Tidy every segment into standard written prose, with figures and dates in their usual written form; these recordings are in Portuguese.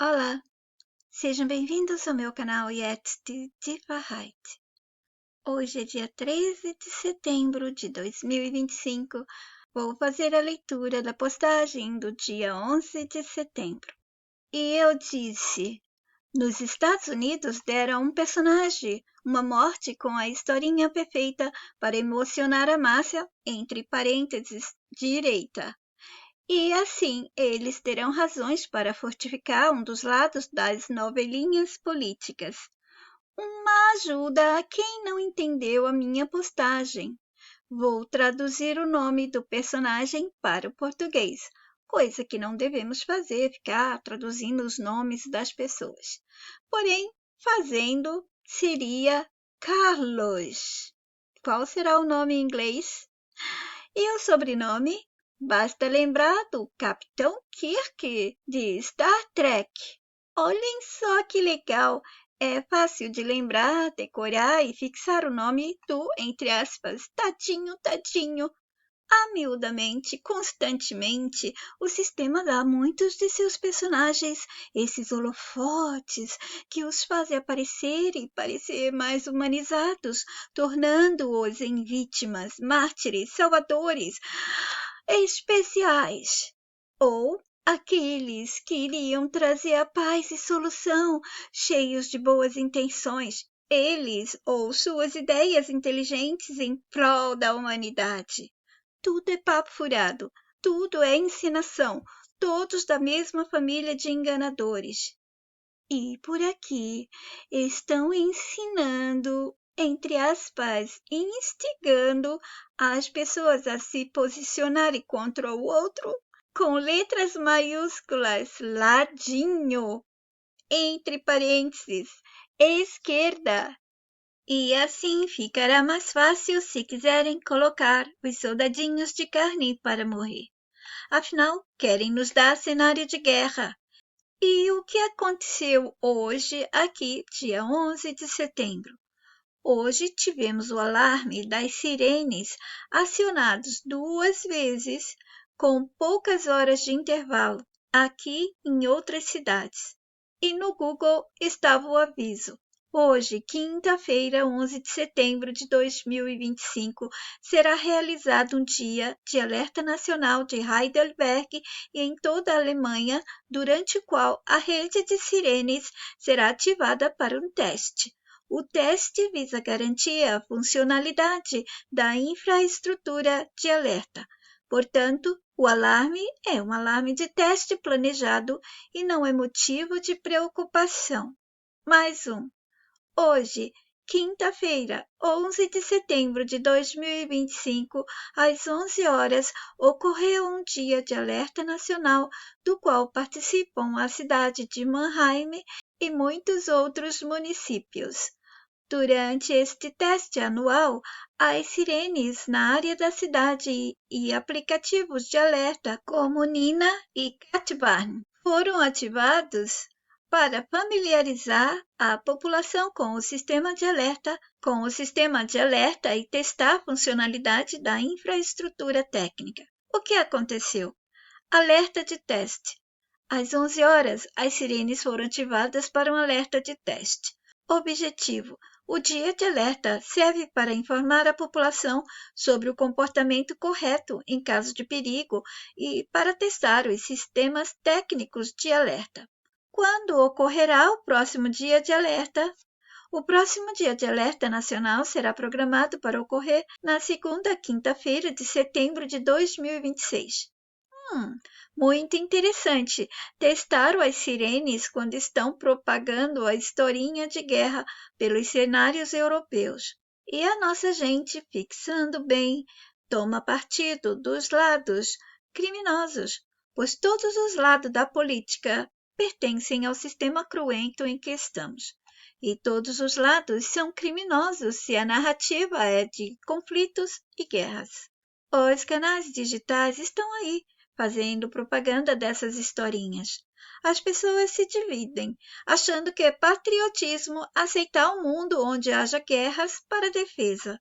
Olá, sejam bem-vindos ao meu canal Yet de Wahrheit. Hoje é dia 13 de setembro de 2025. Vou fazer a leitura da postagem do dia 11 de setembro. E eu disse: nos Estados Unidos deram um personagem uma morte com a historinha perfeita para emocionar a massa, entre parênteses, direita. E assim eles terão razões para fortificar um dos lados das novelinhas políticas. Uma ajuda a quem não entendeu a minha postagem. Vou traduzir o nome do personagem para o português, coisa que não devemos fazer, ficar traduzindo os nomes das pessoas. Porém, fazendo seria Carlos. Qual será o nome em inglês? E o sobrenome? Basta lembrar do Capitão Kirk de Star Trek. Olhem só que legal! É fácil de lembrar, decorar e fixar o nome do, entre aspas, tadinho. Amiudamente, constantemente, o sistema dá a muitos de seus personagens esses holofotes que os fazem aparecer e parecer mais humanizados, tornando-os em vítimas, mártires, salvadores especiais. Ou aqueles que iriam trazer a paz e solução, cheios de boas intenções, eles ou suas ideias inteligentes em prol da humanidade. Tudo é papo furado, tudo é encenação, todos da mesma família de enganadores. E por aqui estão ensinando, entre aspas, instigando as pessoas a se posicionarem contra o outro com letras maiúsculas, ladinho, entre parênteses, esquerda. E assim ficará mais fácil se quiserem colocar os soldadinhos de carne para morrer. Afinal, querem nos dar cenário de guerra. E o que aconteceu hoje, aqui, dia 11 de setembro? Hoje tivemos o alarme das sirenes acionados 2 vezes, com poucas horas de intervalo, aqui em outras cidades. E no Google estava o aviso. Hoje, quinta-feira, 11 de setembro de 2025, será realizado um dia de alerta nacional de Heidelberg e em toda a Alemanha, durante o qual a rede de sirenes será ativada para um teste. O teste visa garantir a funcionalidade da infraestrutura de alerta. Portanto, o alarme é um alarme de teste planejado e não é motivo de preocupação. Mais um. Hoje, quinta-feira, 11 de setembro de 2025, às 11 horas, ocorreu um dia de alerta nacional, do qual participam a cidade de Mannheim e muitos outros municípios. Durante este teste anual, as sirenes na área da cidade e aplicativos de alerta como Nina e Catbarn foram ativados para familiarizar a população com o sistema de alerta e testar a funcionalidade da infraestrutura técnica. O que aconteceu? Alerta de teste. Às 11 horas, as sirenes foram ativadas para um alerta de teste. Objetivo: o dia de alerta serve para informar a população sobre o comportamento correto em caso de perigo e para testar os sistemas técnicos de alerta. Quando ocorrerá o próximo dia de alerta? O próximo dia de alerta nacional será programado para ocorrer na segunda quinta-feira de setembro de 2026. Muito interessante. Testaram as sirenes quando estão propagando a historinha de guerra pelos cenários europeus. E a nossa gente, fixando bem, toma partido dos lados criminosos, pois todos os lados da política pertencem ao sistema cruento em que estamos. E todos os lados são criminosos se a narrativa é de conflitos e guerras. Os canais digitais estão aí, fazendo propaganda dessas historinhas. As pessoas se dividem, achando que é patriotismo aceitar um mundo onde haja guerras para defesa.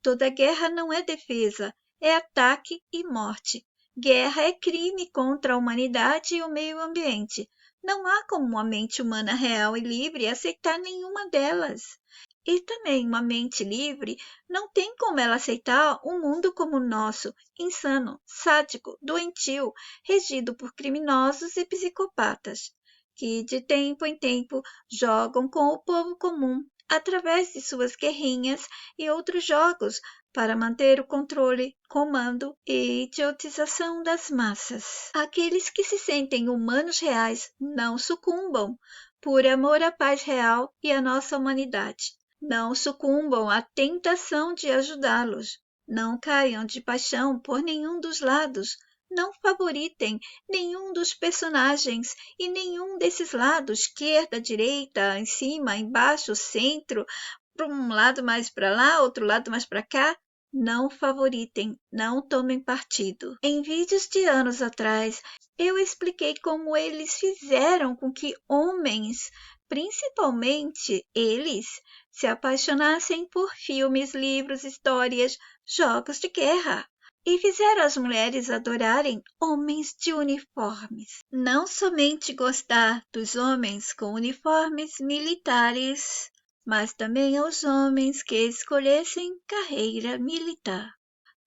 Toda guerra não é defesa, é ataque e morte. Guerra é crime contra a humanidade e o meio ambiente. Não há como uma mente humana real e livre aceitar nenhuma delas. E também uma mente livre não tem como ela aceitar um mundo como o nosso, insano, sádico, doentio, regido por criminosos e psicopatas, que de tempo em tempo jogam com o povo comum através de suas guerrinhas e outros jogos para manter o controle, comando e idiotização das massas. Aqueles que se sentem humanos reais não sucumbam por amor à paz real e à nossa humanidade. Não sucumbam à tentação de ajudá-los. Não caiam de paixão por nenhum dos lados. Não favoritem nenhum dos personagens e nenhum desses lados, esquerda, direita, em cima, embaixo, centro, para um lado mais para lá, outro lado mais para cá. Não favoritem, não tomem partido. Em vídeos de anos atrás, eu expliquei como eles fizeram com que homens, principalmente eles, se apaixonassem por filmes, livros, histórias, jogos de guerra. E fizeram as mulheres adorarem homens de uniformes. Não somente gostar dos homens com uniformes militares, mas também aos homens que escolhessem carreira militar.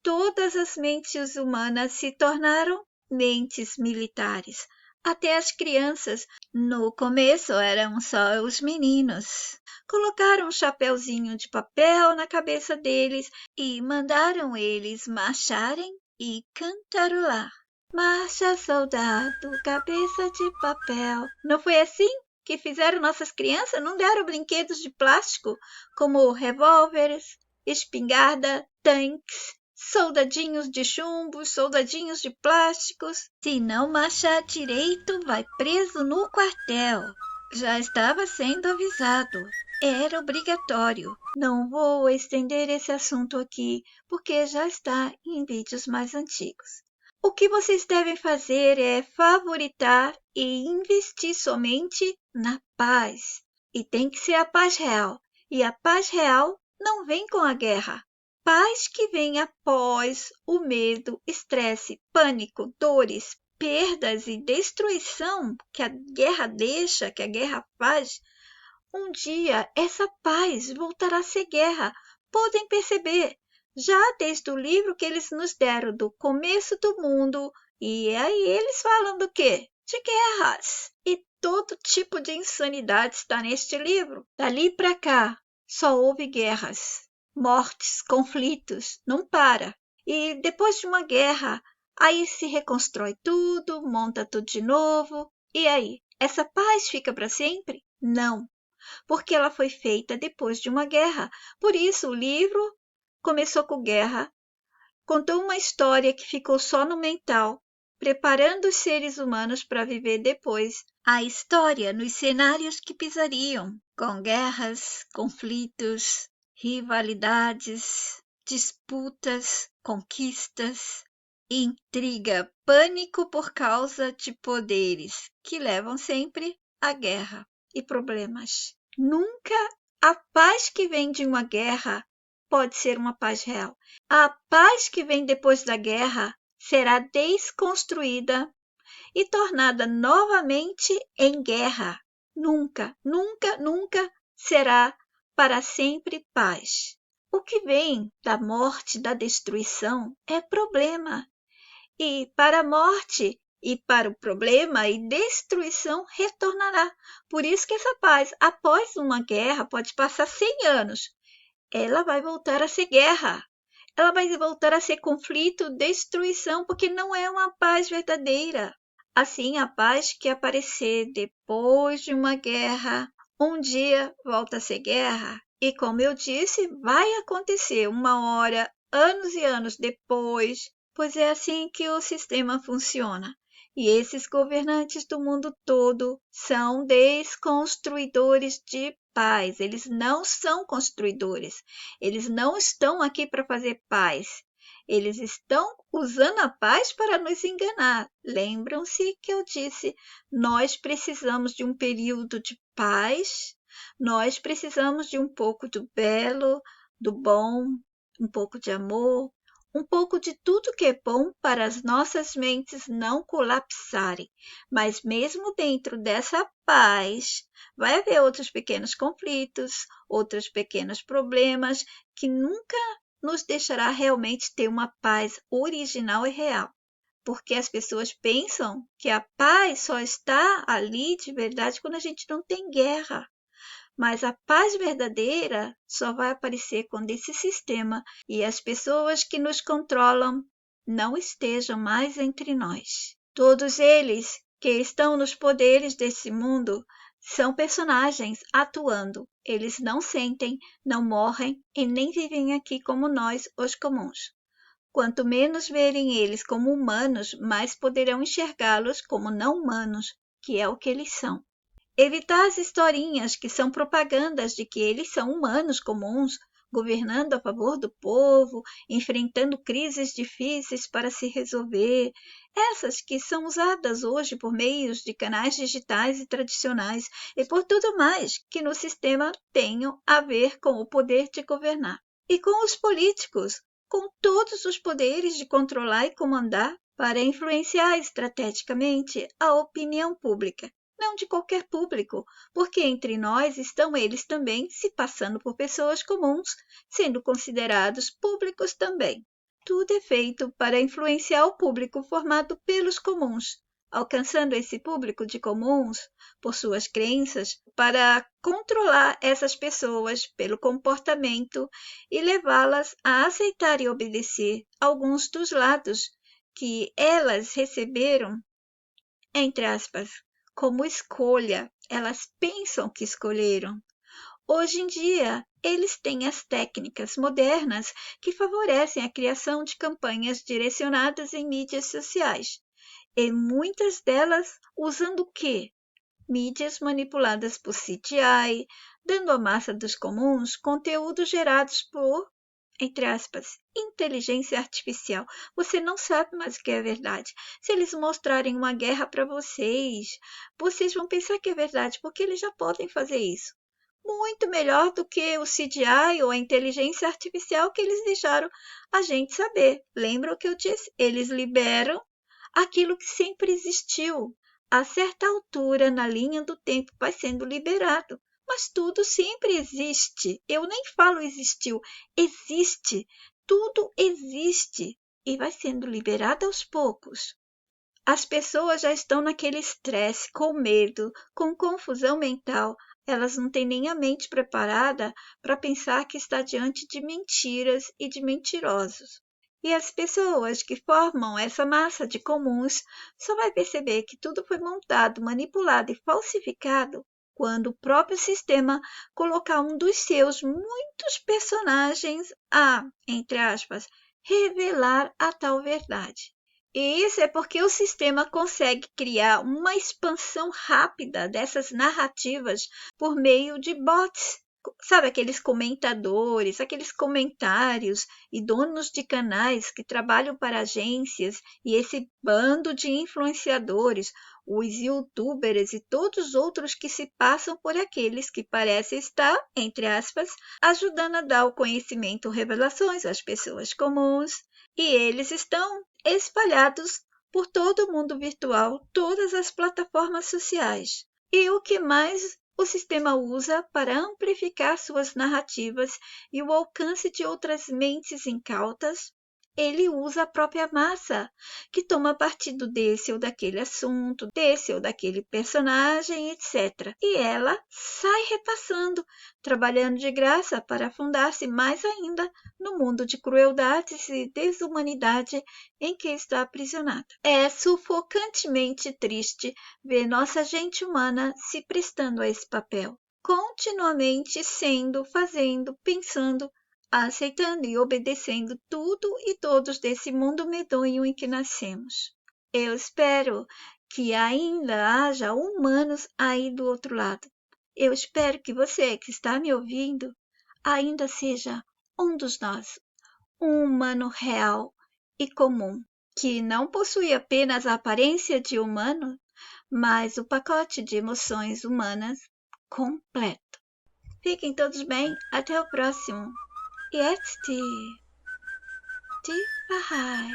Todas as mentes humanas se tornaram mentes militares. Até as crianças, no começo eram só os meninos. Colocaram um chapeuzinho de papel na cabeça deles e mandaram eles marcharem e cantarolar. Marcha, soldado, cabeça de papel. Não foi assim que fizeram nossas crianças? Não deram brinquedos de plástico como revólveres, espingarda, tanques, soldadinhos de chumbo, soldadinhos de plásticos. Se não marchar direito, vai preso no quartel. Já estava sendo avisado. Era obrigatório. Não vou estender esse assunto aqui, porque já está em vídeos mais antigos. O que vocês devem fazer é favoritar e investir somente na paz. E tem que ser a paz real. E a paz real não vem com a guerra. Paz que vem após o medo, estresse, pânico, dores, perdas e destruição que a guerra deixa, que a guerra faz. Um dia essa paz voltará a ser guerra. Podem perceber, já desde o livro que eles nos deram do começo do mundo, e aí eles falam do quê? De guerras. E todo tipo de insanidade está neste livro. Dali para cá, só houve guerras, mortes, conflitos, não para. E depois de uma guerra, aí se reconstrói tudo, monta tudo de novo. E aí, essa paz fica para sempre? Não, porque ela foi feita depois de uma guerra. Por isso, o livro começou com guerra, contou uma história que ficou só no mental, preparando os seres humanos para viver depois a história nos cenários que pisariam, com guerras, conflitos, rivalidades, disputas, conquistas, intriga, pânico por causa de poderes que levam sempre à guerra e problemas. Nunca a paz que vem de uma guerra pode ser uma paz real. A paz que vem depois da guerra será desconstruída e tornada novamente em guerra. Nunca, nunca, nunca será para sempre paz. O que vem da morte, da destruição, é problema. E para a morte e para o problema e destruição retornará. Por isso que essa paz, após uma guerra, pode passar 100 anos. Ela vai voltar a ser guerra. Ela vai voltar a ser conflito, destruição, porque não é uma paz verdadeira. Assim, a paz que aparecer depois de uma guerra, um dia volta a ser guerra. E como eu disse, vai acontecer uma hora, anos e anos depois, pois é assim que o sistema funciona. E esses governantes do mundo todo são desconstruidores de paz. Eles não são construidores. Eles não estão aqui para fazer paz. Eles estão usando a paz para nos enganar. Lembram-se que eu disse, nós precisamos de um período de paz, nós precisamos de um pouco do belo, do bom, um pouco de amor, um pouco de tudo que é bom para as nossas mentes não colapsarem. Mas mesmo dentro dessa paz, vai haver outros pequenos conflitos, outros pequenos problemas que nunca nos deixará realmente ter uma paz original e real. Porque as pessoas pensam que a paz só está ali de verdade quando a gente não tem guerra. Mas a paz verdadeira só vai aparecer quando esse sistema e as pessoas que nos controlam não estejam mais entre nós. Todos eles que estão nos poderes desse mundo são personagens atuando. Eles não sentem, não morrem e nem vivem aqui como nós, os comuns. Quanto menos verem eles como humanos, mais poderão enxergá-los como não humanos, que é o que eles são. Evitar as historinhas que são propagandas de que eles são humanos comuns, governando a favor do povo, enfrentando crises difíceis para se resolver, essas que são usadas hoje por meios de canais digitais e tradicionais e por tudo mais que no sistema tenham a ver com o poder de governar. E com os políticos, com todos os poderes de controlar e comandar para influenciar estrategicamente a opinião pública. Não de qualquer público, porque entre nós estão eles também se passando por pessoas comuns, sendo considerados públicos também. Tudo é feito para influenciar o público formado pelos comuns, alcançando esse público de comuns por suas crenças, para controlar essas pessoas pelo comportamento e levá-las a aceitar e obedecer alguns dos lados que elas receberam, entre aspas, como escolha, elas pensam que escolheram. Hoje em dia, eles têm as técnicas modernas que favorecem a criação de campanhas direcionadas em mídias sociais, e muitas delas usando o quê? Mídias manipuladas por CGI, dando à massa dos comuns conteúdos gerados por, entre aspas, inteligência artificial. Você não sabe mais o que é verdade. Se eles mostrarem uma guerra para vocês, vocês vão pensar que é verdade, porque eles já podem fazer isso. Muito melhor do que o CGI ou a inteligência artificial que eles deixaram a gente saber. Lembra o que eu disse? Eles liberam aquilo que sempre existiu. A certa altura na linha do tempo vai sendo liberado. Mas tudo sempre existe. Eu nem falo existiu, existe. Tudo existe e vai sendo liberado aos poucos. As pessoas já estão naquele estresse, com medo, com confusão mental. Elas não têm nem a mente preparada para pensar que está diante de mentiras e de mentirosos. E as pessoas que formam essa massa de comuns só vai perceber que tudo foi montado, manipulado e falsificado quando o próprio sistema colocar um dos seus muitos personagens a, entre aspas, revelar a tal verdade. E isso é porque o sistema consegue criar uma expansão rápida dessas narrativas por meio de bots. Sabe, aqueles comentadores, aqueles comentários e donos de canais que trabalham para agências e esse bando de influenciadores, os youtubers e todos os outros que se passam por aqueles que parecem estar, entre aspas, ajudando a dar o conhecimento, revelações às pessoas comuns. E eles estão espalhados por todo o mundo virtual, todas as plataformas sociais. E o que mais o sistema usa para amplificar suas narrativas e o alcance de outras mentes incautas? Ele usa a própria massa, que toma partido desse ou daquele assunto, desse ou daquele personagem, etc. E ela sai repassando, trabalhando de graça para afundar-se mais ainda no mundo de crueldades e desumanidade em que está aprisionada. É sufocantemente triste ver nossa gente humana se prestando a esse papel, continuamente sendo, fazendo, pensando, aceitando e obedecendo tudo e todos desse mundo medonho em que nascemos. Eu espero que ainda haja humanos aí do outro lado. Eu espero que você que está me ouvindo ainda seja um dos nós, um humano real e comum, que não possui apenas a aparência de humano, mas o pacote de emoções humanas completo. Fiquem todos bem, até o próximo. Jetzt Deep Bahai.